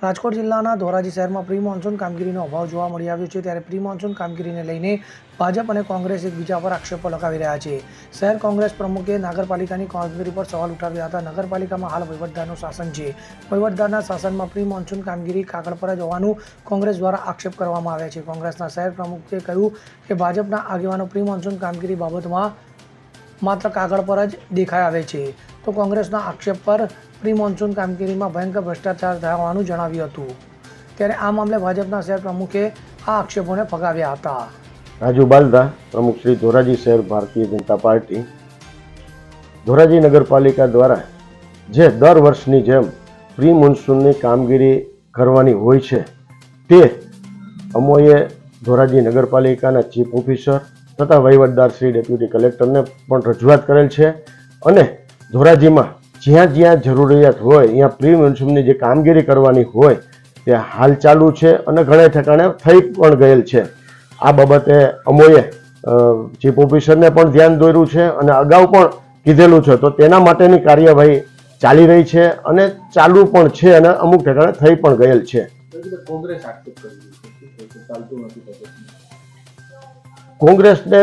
રાજકોટ જિલ્લાના ધોરાજી શહેરમાં pre monsoon કામગીરીનો અભાવ જોવા મળી આવ્યો છે। ત્યારે પ્રી મોન્સૂન કામગીરીને લઈને ભાજપ અને કોંગ્રેસ એકબીજા પર આક્ષેપો લગાવી રહ્યા છે। શહેર કોંગ્રેસ પ્રમુખે નગરપાલિકાની કામગીરી પર સવાલ ઉઠાવ્યા હતા। નગરપાલિકામાં હાલ વહીવટદારનું શાસન છે। વહીવટદારના શાસનમાં પ્રી મોન્સૂન કામગીરી કાગળ પર જ હોવાનું કોંગ્રેસ દ્વારા આક્ષેપ કરવામાં આવ્યા છે। કોંગ્રેસના શહેર પ્રમુખે કહ્યું કે ભાજપના આગેવાનો પ્રી મોન્સૂન કામગીરી બાબતમાં માત્ર કાગળ પર જ દેખાઈ આવે છે। તો કોંગ્રેસના આક્ષેપ પર પ્રી મોન્સૂન કામગીરીમાં ભયંકર ભ્રષ્ટાચાર થવાનું જણાવ્યું હતું। ત્યારે આ મામલે ભાજપના શહેર પ્રમુખે આ આક્ષેપોને ફગાવ્યા હતા। રાજુ બાલદા, પ્રમુખ શ્રી ધોરાજી શહેર ભારતીય જનતા પાર્ટી। ધોરાજી નગરપાલિકા દ્વારા જે દર વર્ષની જેમ પ્રી મોન્સૂનની કામગીરી કરવાની હોય છે તે અમોએ ધોરાજી નગરપાલિકાના ચીફ ઓફિસર તથા વહીવટદાર શ્રી ડેપ્યુટી કલેક્ટરને પણ રજૂઆત કરેલ છે અને ધોરાજીમાં જ્યાં જ્યાં જરૂરિયાત હોય અહીંયા પ્રી મોન્સૂનની જે કામગીરી કરવાની હોય તે હાલ ચાલુ છે અને ઘણા ઠેકાણે થઈ પણ ગયેલ છે। આ બાબતે અમોએ ચીફ ઓફિસરને પણ ધ્યાન દોર્યું છે અને અગાઉ પણ કીધેલું છે, તો તેના માટેની કાર્યવાહી ચાલી રહી છે અને ચાલુ પણ છે અને અમુક ઠેકાણે થઈ પણ ગયેલ છે। કોંગ્રેસને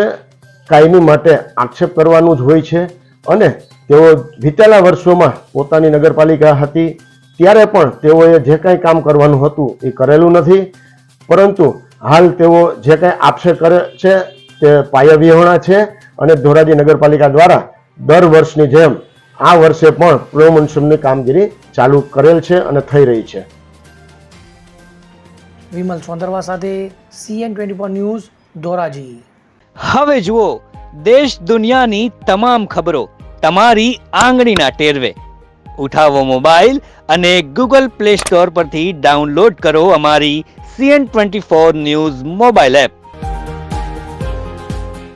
કાયમી માટે આક્ષેપ કરવાનું જ હોય છે અને તેઓ વિતેલા વર્ષોમાં પોતાની નગરપાલિકા હતી ત્યારે પણ તેઓએ જે કાંઈ કામ કરવાનું હતું એ કરેલું નથી, પરંતુ હાલ તેઓ જે કાંઈ આક્ષેપ કરે છે તે પાયાવિહોણા છે અને ધોરાજી નગરપાલિકા દ્વારા દર વર્ષની જેમ આ વર્ષે પણ પ્રી મોન્સૂનની કામગીરી ચાલુ કરેલ છે અને થઈ રહી છે। વિમલ સોંદરવા સાથે CN24 ન્યૂઝ ધોરાજી। હવે જુઓ દેશ દુનિયાની તમામ ખબરો તમારી આંગળીના ટેરવે। ઉઠાવો મોબાઈલ અને Google Play Store પરથી ડાઉનલોડ કરો અમારી CN24 ન્યૂઝ મોબાઈલ એપ।